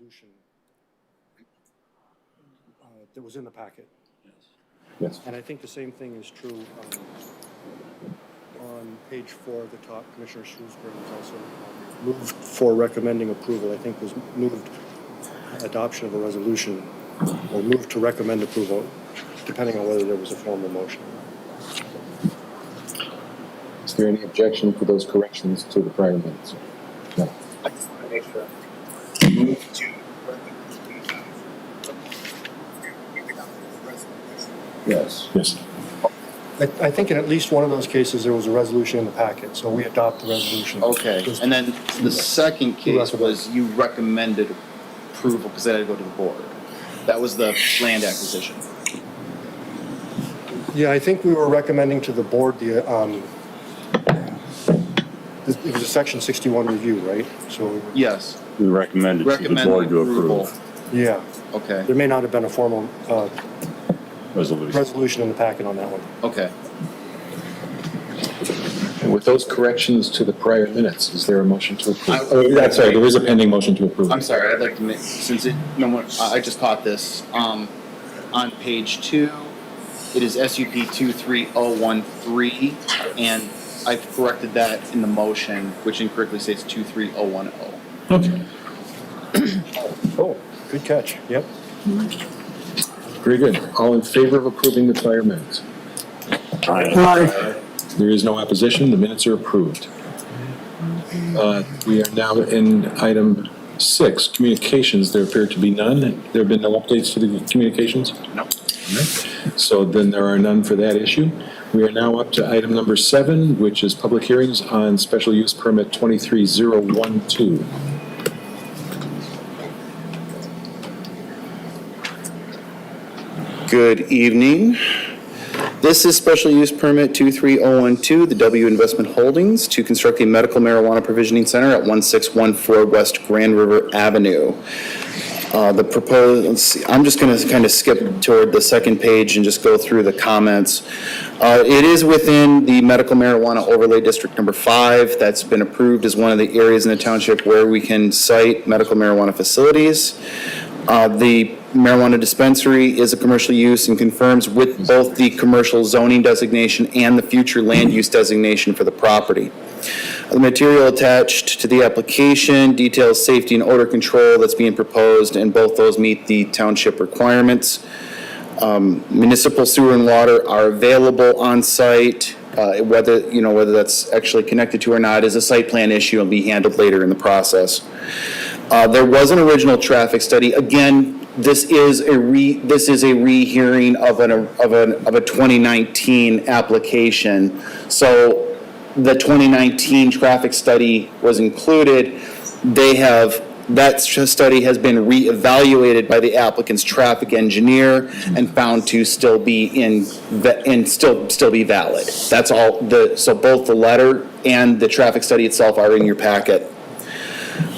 resolution that was in the packet. Yes. And I think the same thing is true on page 4 at the top. Commissioner Shrewsbury was also moved for recommending approval. I think was moved adoption of a resolution or moved to recommend approval, depending on whether there was a formal motion. Is there any objection to those corrections to the prior minutes? No. I just want to make sure. Move to Yes. Yes. I think in at least one of those cases, there was a resolution in the packet, so we adopt the resolution. Okay, and then the second case was you recommended approval because that had to go to the board. That was the land acquisition. Yeah, I think we were recommending to the board the, it was a section 61 review, right? So, Yes. We recommended to the board to approve. yeah, Okay, there may not have been a formal Resolution. resolution in the packet on that one. okay. And with those corrections to the prior minutes, is there a motion to approve? That's right. There is a pending motion to approve. I'm sorry, I'd like to make, since it, no one, I just caught this, on page 2, it is SUP 23013, and I've corrected that in the motion, which incorrectly states 23010. Okay. Oh, good catch, yep. Very good. All in favor of approving the prior minutes? Aye. There is no opposition. The minutes are approved. We are now in item 6, communications. There appear to be none. There have been no updates to the communications? No. All right. So then there are none for that issue. We are now up to item number 7, which is public hearings on special use permit 23012. Good evening. This is special use permit 23012, the W Investment Holdings, to construct a medical marijuana provisioning center at 1614 West Grand River Avenue. The proposed, let's see, I'm just going to kind of skip toward the second page and just go through the comments. It is within the medical marijuana overlay district number 5. That's been approved as one of the areas in the township where we can site medical marijuana facilities. The marijuana dispensary is a commercial use and confirms with both the commercial zoning designation and the future land use designation for the property. The material attached to the application details safety and odor control that's being proposed, and both those meet the township requirements. Municipal sewer and water are available on site. Whether that's actually connected to or not is a site plan issue and be handled later in the process. There was an original traffic study. Again, this is a rehearing of a 2019 application. So the 2019 traffic study was included. That study has been reevaluated by the applicant's traffic engineer and found to still be still be valid. That's all. So both the letter and the traffic study itself are in your packet.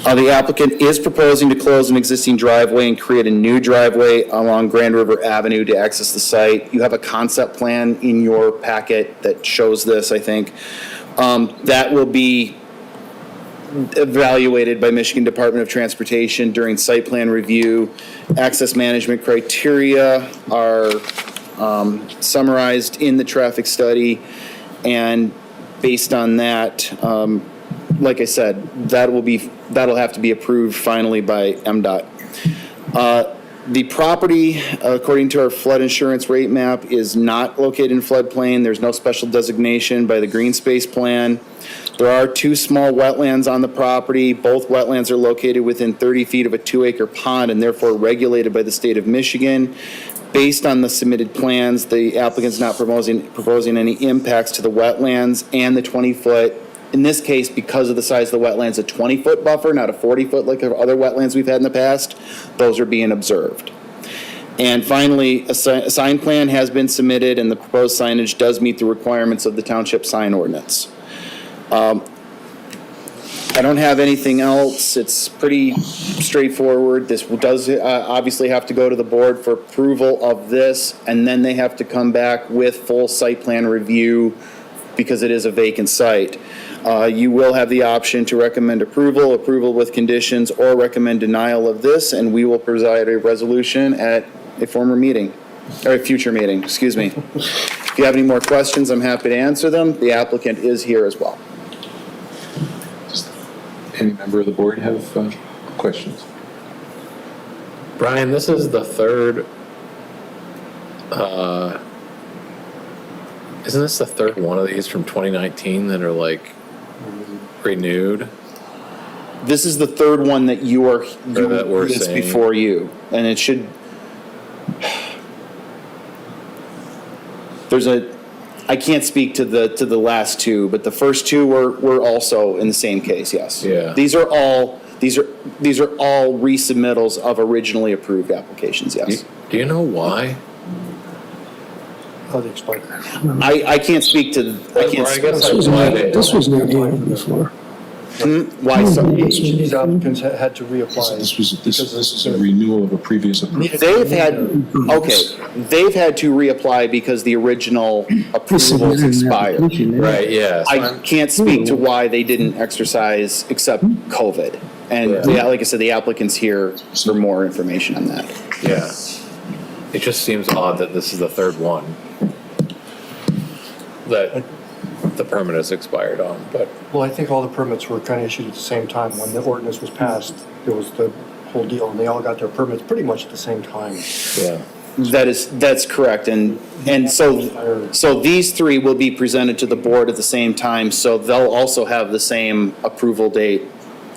The applicant is proposing to close an existing driveway and create a new driveway along Grand River Avenue to access the site. You have a concept plan in your packet that shows this, I think. That will be evaluated by Michigan Department of Transportation during site plan review. Access management criteria are summarized in the traffic study, and based on that, like I said, that'll have to be approved finally by MDOT. The property, according to our flood insurance rate map, is not located in floodplain. There's no special designation by the green space plan. There are 2 small wetlands on the property. Both wetlands are located within 30 feet of a 2-acre pond and therefore regulated by the state of Michigan. Based on the submitted plans, the applicant's not proposing any impacts to the wetlands and the 20-foot. In this case, because of the size of the wetlands, a 20-foot buffer, not a 40-foot like other wetlands we've had in the past. Those are being observed. And finally, a sign plan has been submitted, and the proposed signage does meet the requirements of the township sign ordinance. I don't have anything else. It's pretty straightforward. This does obviously have to go to the board for approval of this, and then they have to come back with full site plan review because it is a vacant site. You will have the option to recommend approval with conditions, or recommend denial of this, and we will preside a resolution at a former meeting, or a future meeting, excuse me. If you have any more questions, I'm happy to answer them. The applicant is here as well. Does any member of the board have questions? Brian, this is the third, isn't this the third one of these from 2019 that are like renewed? This is the third one that you are, that we're that's saying. before you, and it should, I can't speak to the last two, but the first two were also in the same case, yes. Yeah. These are all resubmittals of originally approved applications, yes. Do you know why? How they explain. I can't speak to, I can't, I guess This was why not, they- this was not here before. why so? Each of these applicants had to reapply. This is a renewal of a previous approval. They've had, okay, they've had to reapply because the original approvals expired. Right, yeah. So I can't speak to why they didn't exercise except COVID. And yeah, like I said, the applicant's here for more information on that. yeah. It just seems odd that this is the third one that the permit has expired on, but Well, I think all the permits were kind of issued at the same time. When the ordinance was passed, there was the whole deal, and they all got their permits pretty much at the same time. yeah. That's correct. And so these three will be presented to the board at the same time, so they'll also have the same approval date.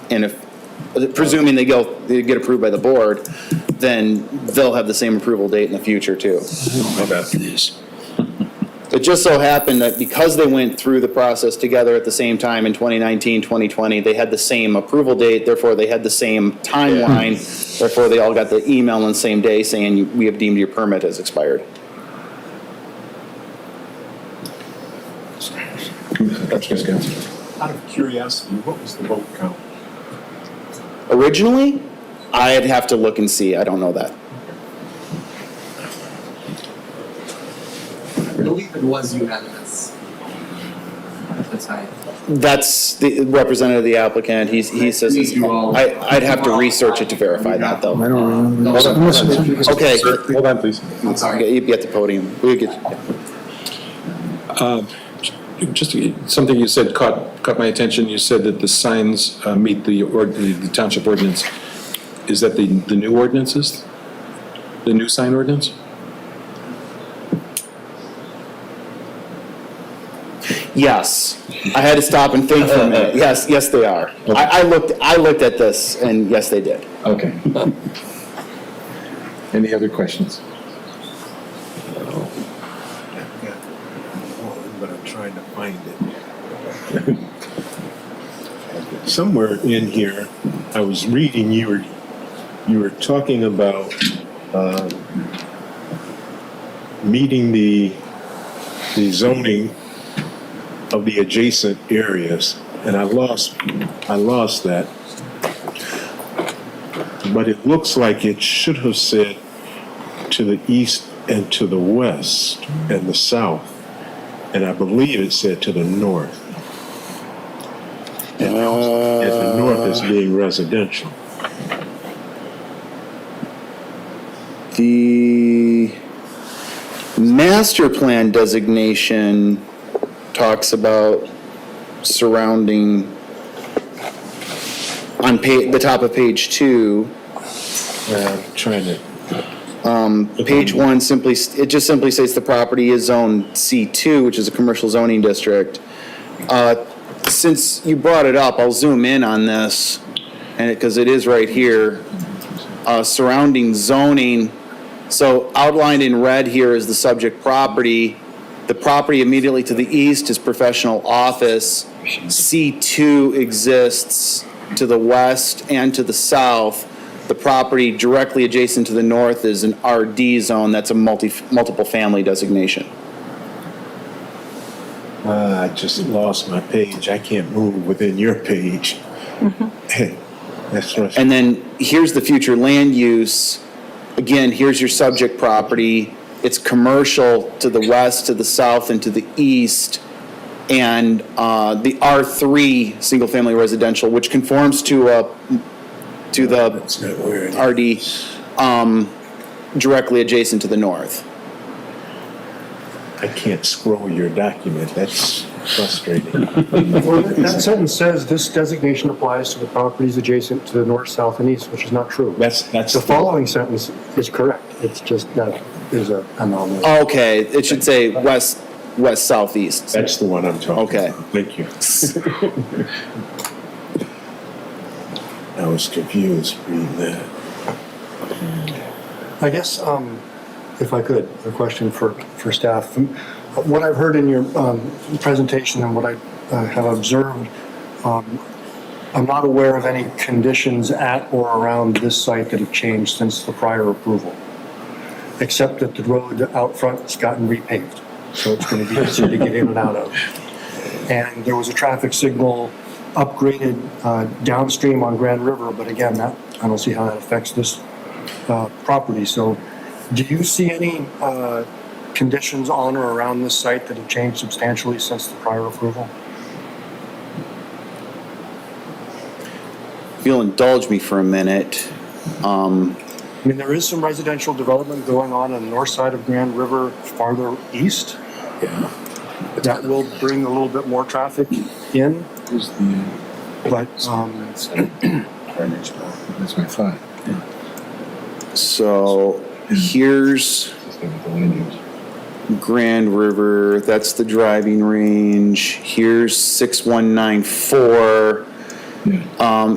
And if, presuming they get approved by the board, then they'll have the same approval date in the future too. It just so happened that because they went through the process together at the same time in 2019, 2020, they had the same approval date, therefore they had the same timeline, therefore they all got the email on the same day saying, we have deemed your permit has expired. Out of curiosity, what was the vote count? Originally, I'd have to look and see, I don't know that. I believe it was unanimous at the time. That's the representative of the applicant, he says, I'd have to research it to verify that though. I don't remember. Okay, Hold on, please. I'm sorry. you get the podium. We'll get, Just something you said caught my attention. You said that the signs meet the township ordinance. Is that the new ordinances? The new sign ordinance? yes, I had to stop and think for a minute. Yes, they are. I looked at this, and yes, they did. Okay. Any other questions? But I'm trying to find it. Somewhere in here, I was reading, you were talking about meeting the zoning of the adjacent areas, and I lost that. But it looks like it should have said to the east and to the west and the south. And I believe it said to the north. And the north is being residential. The master plan designation talks about surrounding, on the top of page 2, I'm trying to. page 1 it just simply states the property is zone C2, which is a commercial zoning district. Since you brought it up, I'll zoom in on this, and because it is right here, surrounding zoning. So outlined in red here is the subject property. The property immediately to the east is professional office. C2 exists to the west and to the south. The property directly adjacent to the north is an RD zone. That's a multiple family designation. I just lost my page. I can't move within your page. That's right. And then here's the future land use. Again, here's your subject property. It's commercial to the west, to the south, and to the east. and the R3 single-family residential, which conforms to the RD, directly adjacent to the north. I can't scroll your document. That's frustrating. Well, that sentence says this designation applies to the properties adjacent to the north, south, and east, which is not true. That's The following sentence is correct. It's just that is an anomaly. Okay, it should say west, southeast. That's the one I'm talking Okay. about. Thank you. I was confused reading that. I guess, if I could, a question for staff. What I've heard in your presentation and what I have observed, I'm not aware of any conditions at or around this site that have changed since the prior approval, except that the road out front has gotten repaved, so it's going to be easier to get in and out of. And there was a traffic signal upgraded downstream on Grand River, but again, I don't see how that affects this property. So do you see any conditions on or around this site that have changed substantially since the prior approval? If you'll indulge me for a minute, I mean, there is some residential development going on the north side of Grand River farther east. Yeah. That will bring a little bit more traffic in, but That's my thought. so here's Grand River, that's the driving range. Here's 6194.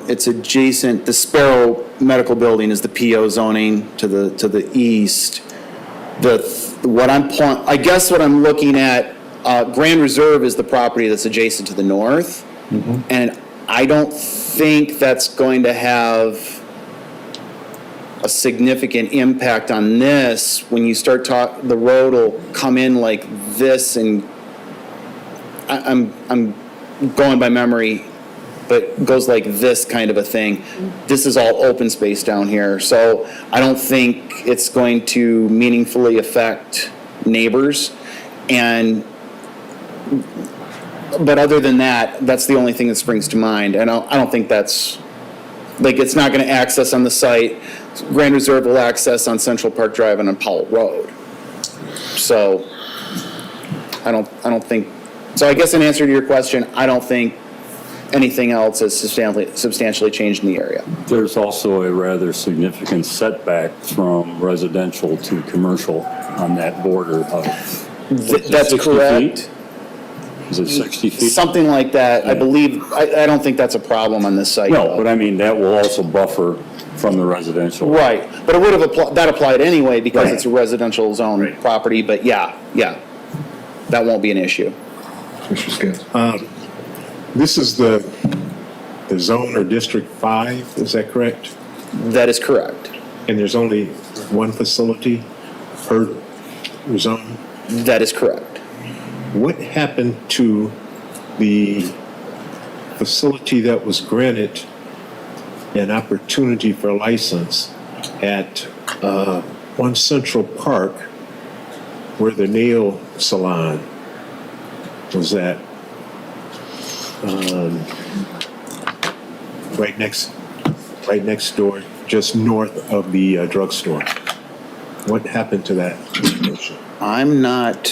It's adjacent, the Sparrow Medical Building is the PO zoning to the east. I guess what I'm looking at, Grand Reserve is the property that's adjacent to the north. And I don't think that's going to have a significant impact on this. When you start the road will come in like this, and I'm going by memory, but goes like this kind of a thing. This is all open space down here, so I don't think it's going to meaningfully affect neighbors. But other than that, that's the only thing that springs to mind. And I don't think that's, like, it's not going to access on the site. Grand Reserve will access on Central Park Drive and on Powell Road. So I don't think, so I guess in answer to your question, I don't think anything else has substantially changed in the area. There's also a rather significant setback from residential to commercial on that border of. That's correct. Feet? Is it 60 feet? Something like that. I believe, I don't think that's a problem on this site. No, but I mean, that will also buffer from the residential. Right, but it would have that applied anyway because Right. it's a residential zone Right. property, but yeah, that won't be an issue. Mr. Skins. This is the zone or District 5, is that correct? That is correct. And there's only one facility per zone? That is correct. What happened to the facility that was granted an opportunity for a license at One Central Park where the nail salon was at? Right next door, just north of the drugstore. What happened to that location? I'm not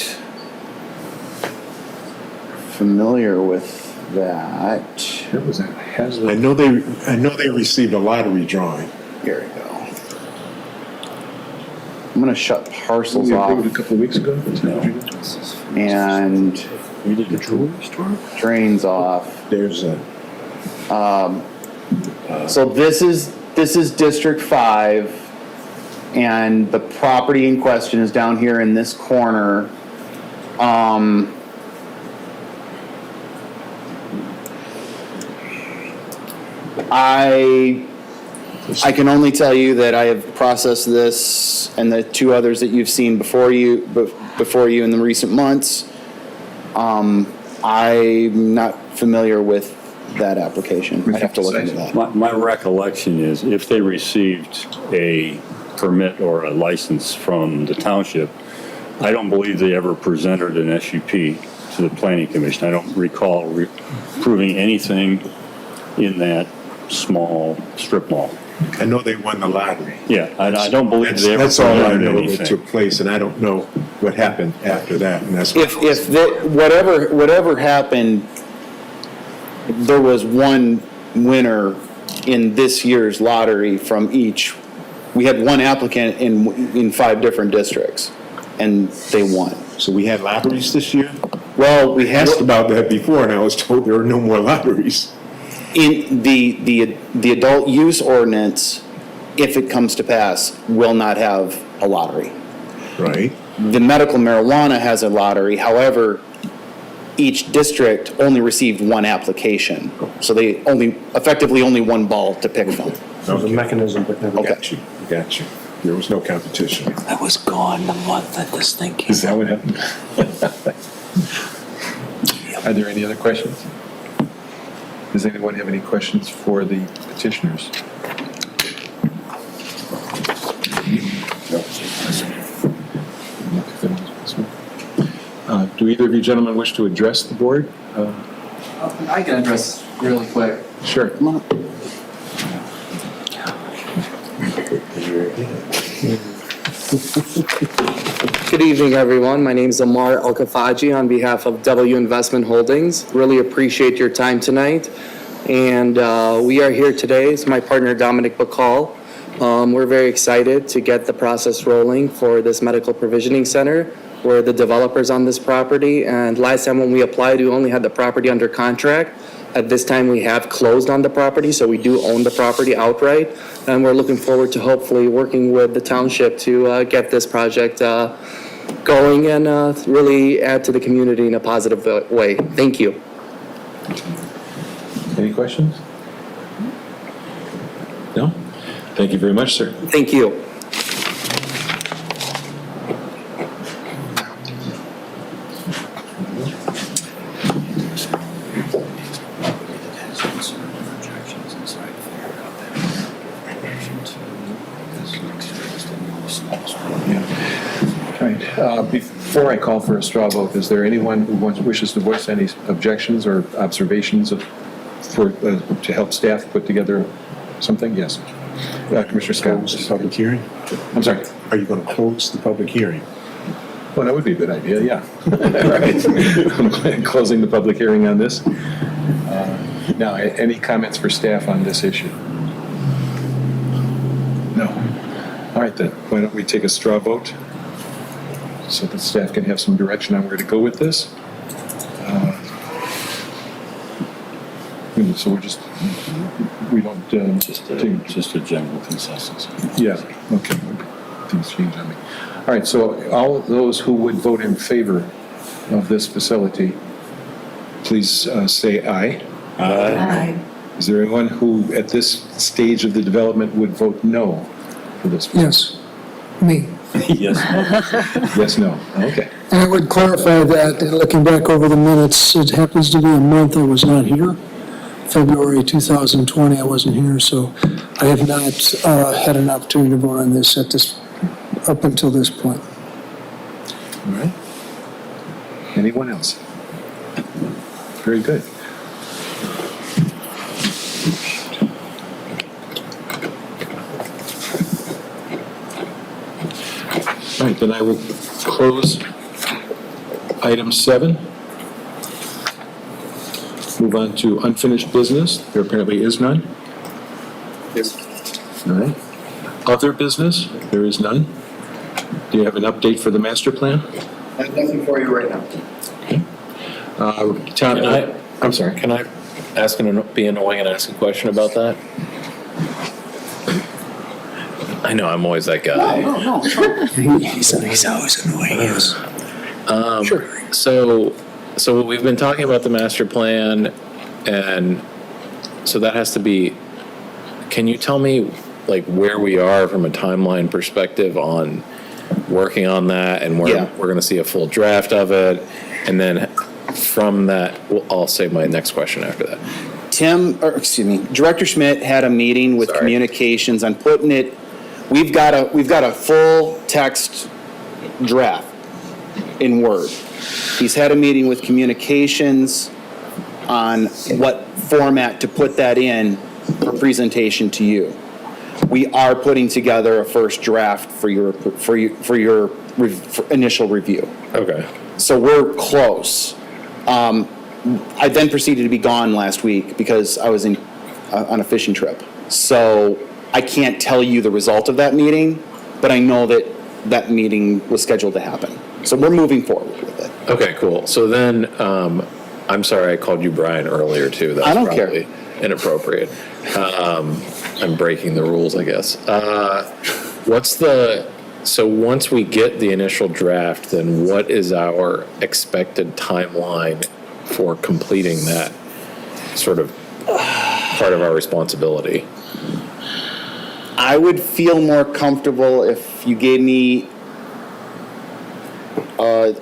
familiar with that. There was a hazard. I know they received a lottery drawing. Here we go. I'm gonna shut parcels We off approved a couple of weeks ago. and We did the jewelry store? drains off. There's a, So this is District 5, and the property in question is down here in this corner. I can only tell you that I have processed this and the two others that you've seen before you in the recent months. I'm not familiar with that application. I'd have to look into that. My recollection is if they received a permit or a license from the township, I don't believe they ever presented an SUP. to the planning commission. I don't recall approving anything in that small strip mall. I know they won the lottery. Yeah, I don't believe they ever That's all I presented know that anything. took place, and I don't know what happened after that, and that's. Whatever happened, there was one winner in this year's lottery from each. We had one applicant in 5 different districts, and they won. So we had lotteries this year? Well, we I had, asked about that before, and I was told there were no more lotteries. in the adult use ordinance, if it comes to pass, will not have a lottery. Right? The medical marijuana has a lottery, however, each district only received one application. So they effectively only one ball to pick from. That was a mechanism, but never. Okay. Got you. There was no competition. I was gone the month that this thing came. Is that what happened? Are there any other questions? Does anyone have any questions for the petitioners? Do either of you gentlemen wish to address the board? I can address really quick. Sure. Good evening, everyone. My name is Amar El-Kafaji on behalf of W Investment Holdings. Really appreciate your time tonight. And we are here today. It's my partner, Dominic Bacall. We're very excited to get the process rolling for this medical provisioning center. We're the developers on this property. And last time when we applied, we only had the property under contract. At this time, we have closed on the property, so we do own the property outright. And we're looking forward to hopefully working with the township to get this project going and really add to the community in a positive way. Thank you. Any questions? No? Thank you very much, sir. Thank you. All right. Before I call for a straw vote, is there anyone who wishes to voice any objections or observations to help staff put together something? Yes. Commissioner Scott. Close the public hearing? I'm sorry. Are you going to close the public hearing? Well, that would be a good idea, yeah. All right. I'm closing the public hearing on this. Now, any comments for staff on this issue? No. All right, then. Why don't we take a straw vote so that staff can have some direction on where to go with this? So we don't... Just a general consensus. Yeah, okay. Things change on me. All right, so all those who would vote in favor of this facility, please say aye. Aye. Is there anyone who, at this stage of the development, would vote no for this? Yes, me. Yes. Yes, no. Okay. And I would clarify that, looking back over the minutes, it happens to be a month I was not here. February 2020, I wasn't here, so I have not had an opportunity to vote on this up until this point. All right. Anyone else? Very good. All right, then I will close item 7. Move on to unfinished business. There apparently is none. Yes. All right. Other business, there is none. Do you have an update for the master plan? I have nothing for you right now. I'm sorry. Can I be annoying and ask a question about that? I know, I'm always that guy. No. He's always annoying, yes. Sure. So we've been talking about the master plan, and so that has to be, can you tell me like where we are from a timeline perspective on working on that, and where Yeah. we're going to see a full draft of it, and then from that, I'll save my next question after that. Director Schmidt had a meeting with Sorry. communications on putting it, we've got a full text draft. in Word. He's had a meeting with communications on what format to put that in for presentation to you. We are putting together a first draft for your initial review. Okay. So we're close. I then proceeded to be gone last week because I was on a fishing trip. So I can't tell you the result of that meeting, but I know that that meeting was scheduled to happen. So we're moving forward with it. Okay, cool. So then, I'm sorry I called you Brian earlier too. That's I don't probably care. inappropriate. I'm breaking the rules, I guess. So once we get the initial draft, then what is our expected timeline for completing that sort of part of our responsibility? I would feel more comfortable if you gave me a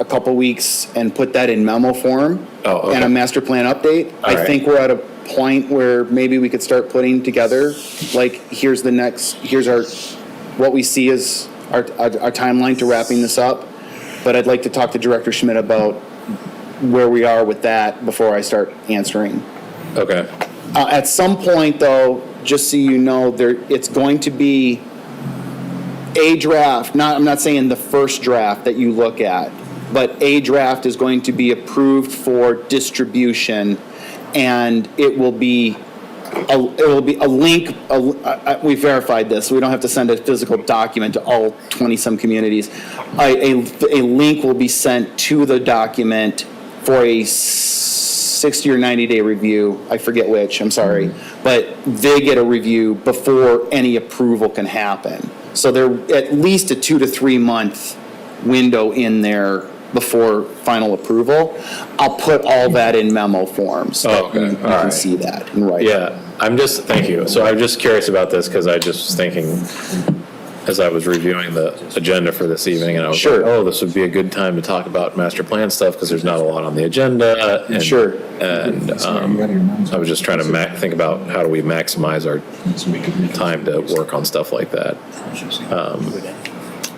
couple weeks and put that in memo form. Oh, okay. And a master plan update. All I right. think we're at a point where maybe we could start putting together, like, here's our, what we see as our timeline to wrapping this up. But I'd like to talk to Director Schmidt about where we are with that before I start answering. Okay. At some point, though, just so you know, it's going to be a draft. I'm not saying the first draft that you look at, but a draft is going to be approved for distribution, and it will be a link. We verified this, so we don't have to send a physical document to all 20-some communities. A link will be sent to the document for a 60 or 90-day review. I forget which, I'm sorry. But they get a review before any approval can happen. So they're at least a 2 to 3 month window in there before final approval. I'll put all that in memo form so that you can see that and write. Yeah, thank you. So I'm just curious about this because I just was thinking as I was reviewing the agenda for this evening, and I was Sure. like, oh, this would be a good time to talk about master plan stuff because there's not a lot on the agenda. And, Sure. And I was just trying to think about how do we maximize our time to work on stuff like that.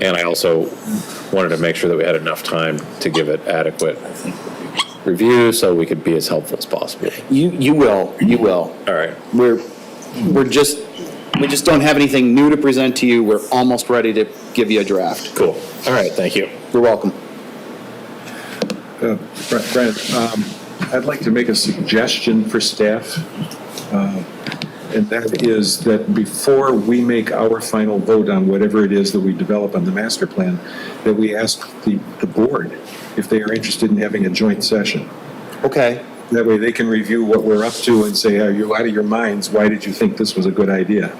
And I also wanted to make sure that we had enough time to give it adequate review so we could be as helpful as possible. You will. All right. We just don't have anything new to present to you. We're almost ready to give you a draft. Cool. All right. Thank you. You're welcome. Brian, I'd like to make a suggestion for staff, and that is that before we make our final vote on whatever it is that we develop on the master plan, that we ask the board if they are interested in having a joint session. Okay. That way they can review what we're up to and say, are you out of your minds? Why did you think this was a good idea?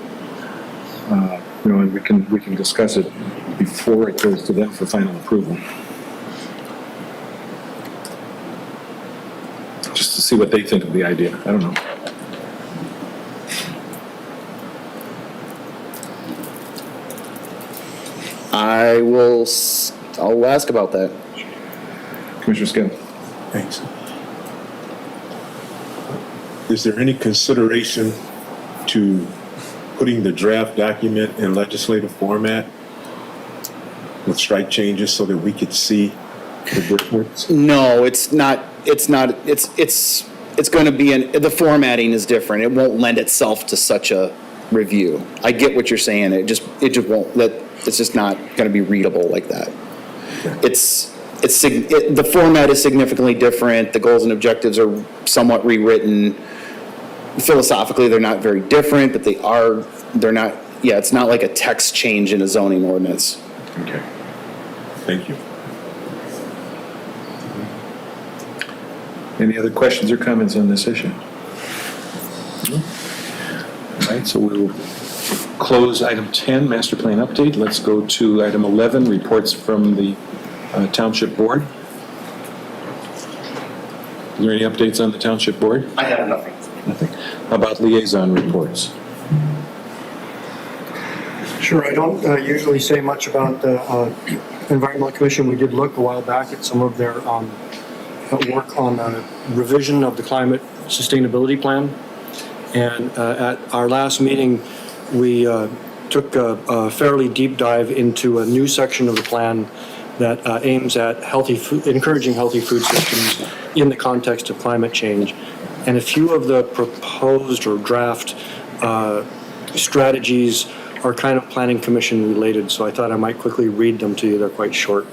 And we can discuss it before it goes to them for final approval. Just to see what they think of the idea. I don't know. I'll ask about that. Commissioner Scott. Thanks. Is there any consideration to putting the draft document in legislative format with strike changes so that we could see the difference? No, it's not. It's going to be the formatting is different. It won't lend itself to such a review. I get what you're saying. It just won't. It's just not going to be readable like that. Okay. The format is significantly different. The goals and objectives are somewhat rewritten. Philosophically, they're not very different, but they're not, it's not like a text change in a zoning ordinance. Okay. Thank you. Any other questions or comments on this issue? All right, so we will close item 10, master plan update. Let's go to item 11, reports from the township board. Is there any updates on the township board? I have nothing. Nothing. How about liaison reports? Sure, I don't usually say much about the Environmental Commission. We did look a while back at some of their work on revision of the climate sustainability plan. And at our last meeting, we took a fairly deep dive into a new section of the plan that aims at encouraging healthy food systems in the context of climate change. And a few of the proposed or draft strategies are kind of Planning Commission related, so I thought I might quickly read them to you. They're quite short.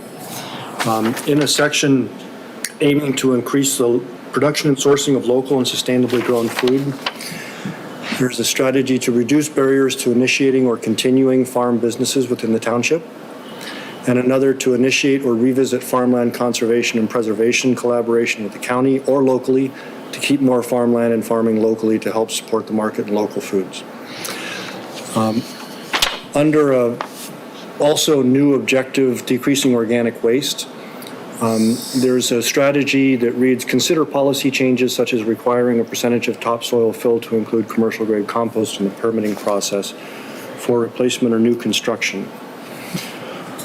In a section aiming to increase the production and sourcing of local and sustainably grown food, there's a strategy to reduce barriers to initiating or continuing farm businesses within the township, and another to initiate or revisit farmland conservation and preservation collaboration with the county or locally to keep more farmland and farming locally to help support the market and local foods. Under a also new objective, decreasing organic waste, there's a strategy that reads, consider policy changes such as requiring a percentage of topsoil fill to include commercial grade compost in the permitting process for replacement or new construction.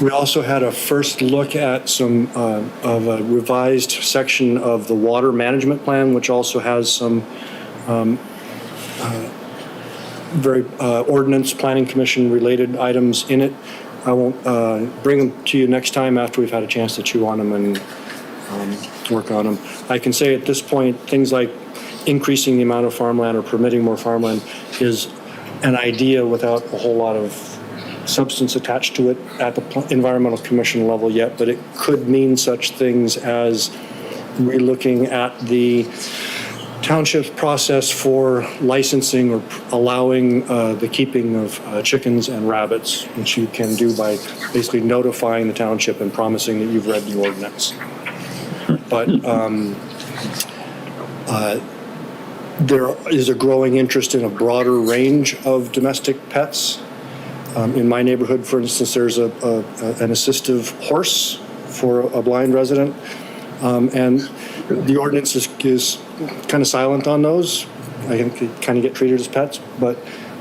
We also had a first look at some of a revised section of the water management plan, which also has some very ordinance planning commission related items in it. I won't bring them to you next time after we've had a chance to chew on them and work on them. I can say at this point, things like increasing the amount of farmland or permitting more farmland is an idea without a whole lot of substance attached to it at the environmental commission level yet, but it could mean such things as relooking at the township's process for licensing or allowing the keeping of chickens and rabbits, which you can do by basically notifying the township and promising that you've read the ordinance. But there is a growing interest in a broader range of domestic pets. In my neighborhood, for instance, there's an assistive horse for a blind resident, and the ordinance is kind of silent on those. I think they kind of get treated as pets, but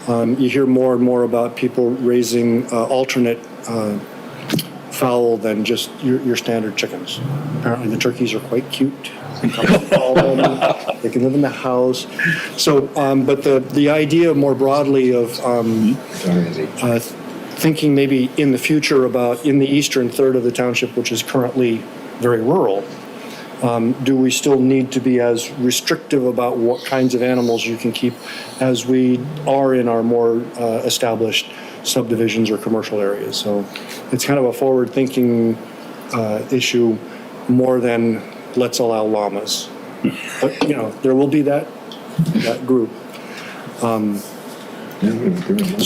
you hear more and more about people raising alternate fowl than just your standard chickens. Apparently the turkeys are quite cute. They can live in the house. So, but the idea more broadly of thinking maybe in the future about in the eastern third of the township, which is currently very rural, do we still need to be as restrictive about what kinds of animals you can keep as we are in our more established subdivisions or commercial areas? So it's kind of a forward-thinking issue more than let's allow llamas. But, you know, there will be that group. So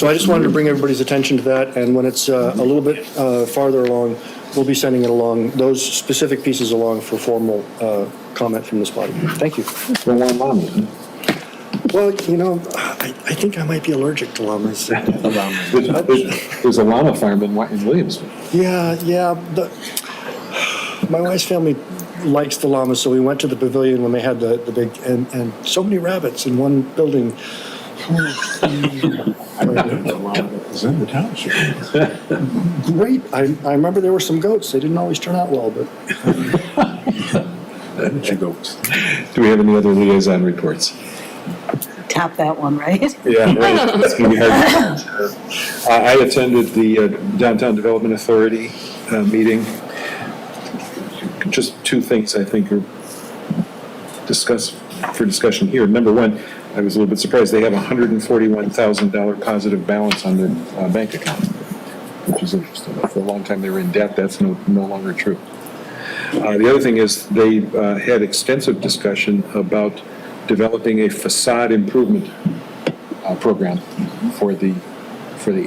I just wanted to bring everybody's attention to that, and when it's a little bit farther along, we'll be sending it along, those specific pieces along for formal comment from this body. Thank you. Well, you know, I think I might be allergic to llamas. There's a llama farm in Williamsville. Yeah. My wife's family likes the llamas, so we went to the pavilion when they had the big, and so many rabbits in one building. I didn't know the llama that was in the township. Great. I remember there were some goats. They didn't always turn out well, but. Goats. Do we have any other liaison reports? Tap that one, right? Yeah, right. It's going to be hard. I attended the Downtown Development Authority meeting. Just two things I think are for discussion here. Number one, I was a little bit surprised. They have a $141,000 positive balance on their bank account, which is interesting. For a long time they were in debt. That's no longer true. The other thing is they had extensive discussion about developing a facade improvement program for the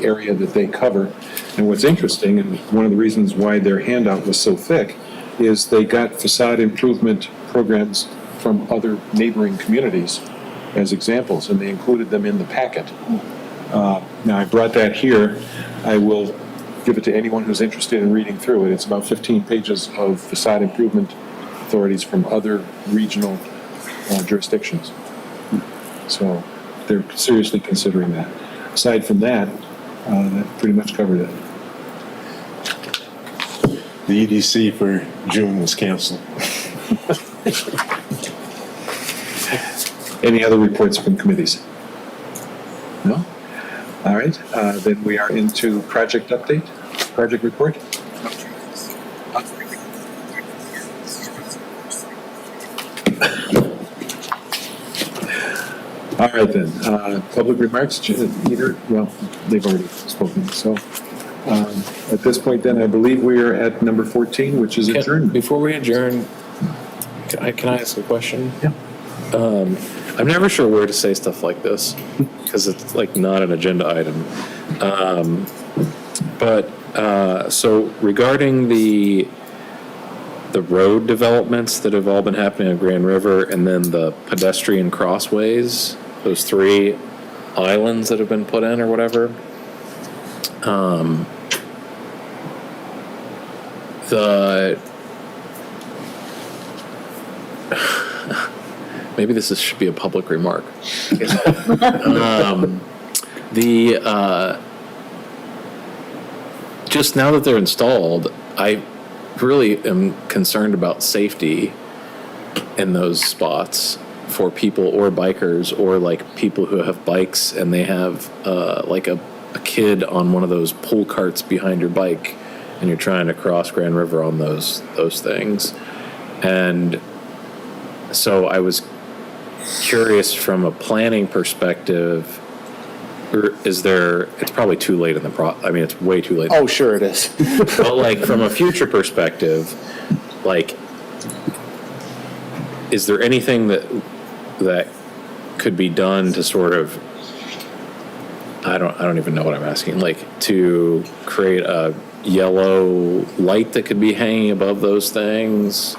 area that they cover. And what's interesting, and one of the reasons why their handout was so thick, is they got facade improvement programs from other neighboring communities as examples, and they included them in the packet. Now, I brought that here. I will give it to anyone who's interested in reading through it. It's about 15 pages of facade improvement authorities from other regional jurisdictions. So they're seriously considering that. Aside from that, that pretty much covered it. The EDC for June was canceled. Any other reports from committees? No? All right, then we are into project update, project report. All right then, public remarks, Peter, well, they've already spoken, so. At this point then, I believe we are at number 14, which is adjournment. Before we adjourn, can I ask a question? Yeah. I'm never sure where to say stuff like this because it's like not an agenda item. So regarding the road developments that have all been happening on Grand River and then the pedestrian crossways, those 3 islands that have been put in or whatever, maybe this should be a public remark. Just now that they're installed, I really am concerned about safety in those spots for people or bikers or like people who have bikes and they have like a kid on one of those pull carts behind your bike and you're trying to cross Grand River on those things. And so I was curious from a planning perspective, or it's probably too late in the I mean, it's way too late. Oh, sure it is. But like from a future perspective, like, is there anything that could be done to sort of, I don't even know what I'm asking, like to create a yellow light that could be hanging above those things?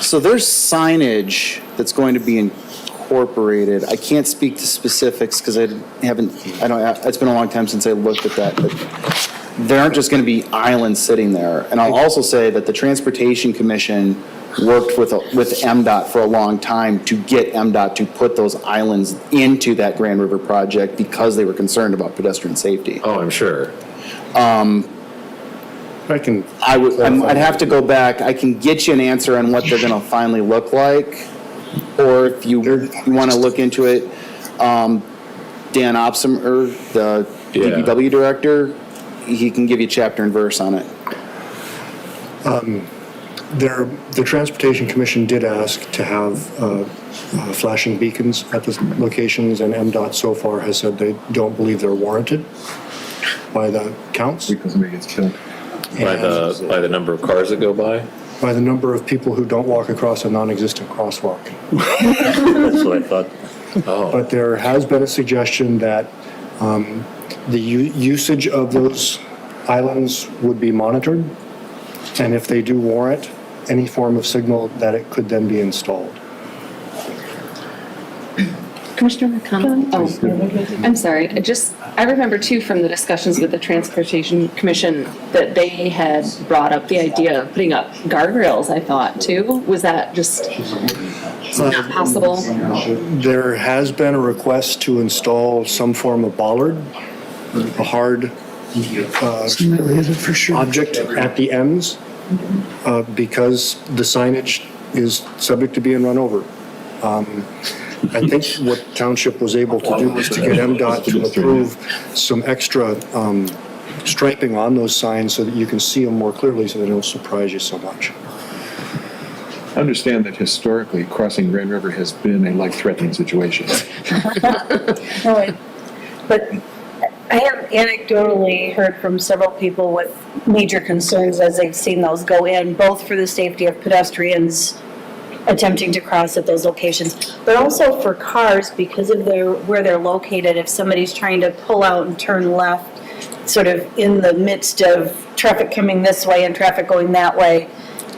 So there's signage that's going to be incorporated. I can't speak to specifics because it's been a long time since I looked at that, but there aren't just going to be islands sitting there. And I'll also say that the Transportation Commission worked with MDOT for a long time to get MDOT to put those islands into that Grand River project because they were concerned about pedestrian safety. Oh, I'm sure. I'd have to go back. I can get you an answer on what they're going to finally look like, or if you want to look into it, Dan Opsimer, the DPW director, he can give you chapter and verse on it. The Transportation Commission did ask to have flashing beacons at the locations, and MDOT so far has said they don't believe they're warranted by the counts. Because somebody gets killed. By the number of cars that go by? By the number of people who don't walk across a non-existent crosswalk. That's what I thought. Oh. But there has been a suggestion that the usage of those islands would be monitored, and if they do warrant any form of signal, that it could then be installed. Commissioner McConnell? Oh, I'm sorry. I remember too from the discussions with the Transportation Commission that they had brought up the idea of putting up guardrails, I thought, too. Was that just not possible? There has been a request to install some form of bollard, a hard object at the ends, because the signage is subject to being run over. I think what Township was able to do was to get MDOT to approve some extra striping on those signs so that you can see them more clearly so they don't surprise you so much. I understand that historically, crossing Grand River has been a life-threatening situation. No, but I have anecdotally heard from several people with major concerns as they've seen those go in, both for the safety of pedestrians attempting to cross at those locations, but also for cars because of where they're located. If somebody's trying to pull out and turn left, sort of in the midst of traffic coming this way and traffic going that way,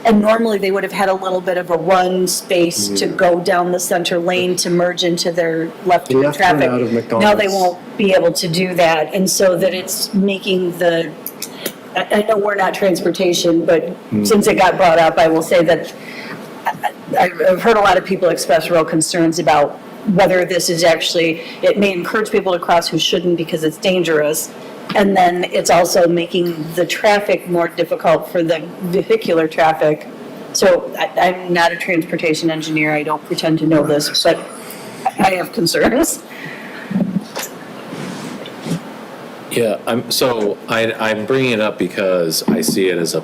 and normally they would have had a little bit of a run space to go down the center lane to merge into their left-hand traffic. Now they won't be able to do that, and so that it's making I know we're not transportation, but since it got brought up, I will say that I've heard a lot of people express real concerns about whether this is actually, it may encourage people to cross who shouldn't because it's dangerous, and then it's also making the traffic more difficult for the vehicular traffic. So I'm not a transportation engineer, I don't pretend to know this, but I have concerns. Yeah, I'm bringing it up because I see it as a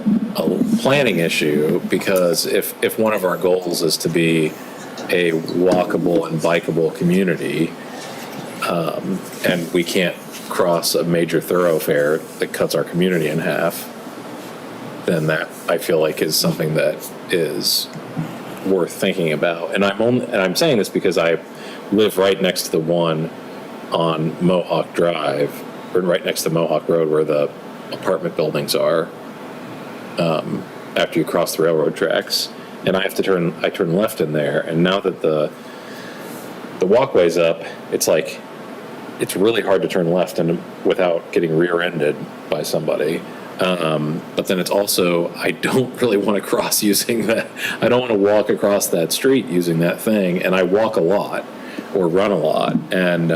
planning issue, because if one of our goals is to be a walkable and bikeable community, and we can't cross a major thoroughfare that cuts our community in half, then that, I feel like, is something that is worth thinking about. And I'm saying this because I live right next to the one on Mohawk Drive, or right next to Mohawk Road where the apartment buildings are, after you cross the railroad tracks. And I turn left in there, and now that the walkway's up, it's like, it's really hard to turn left and without getting rear-ended by somebody. But then it's also, I don't really want to cross using that. I don't want to walk across that street using that thing. And I walk a lot or run a lot. And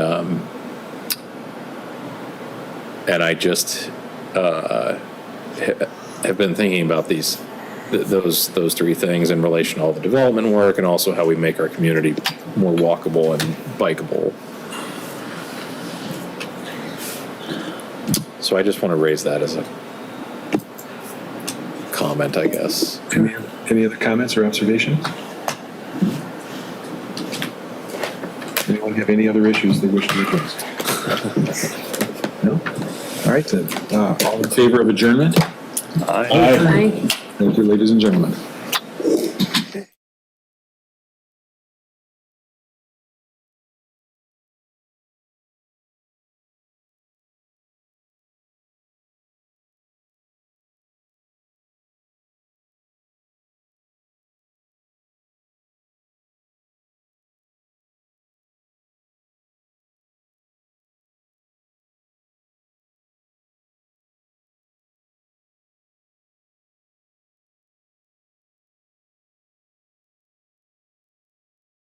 I just have been thinking about those three things in relation to all the development work, and also how we make our community more walkable and bikeable. So I just want to raise that as a comment, I guess. Any other comments or observations? Anyone have any other issues they wish to address? No? All right then. All in favor of adjournment? Aye. Thank you, ladies and gentlemen.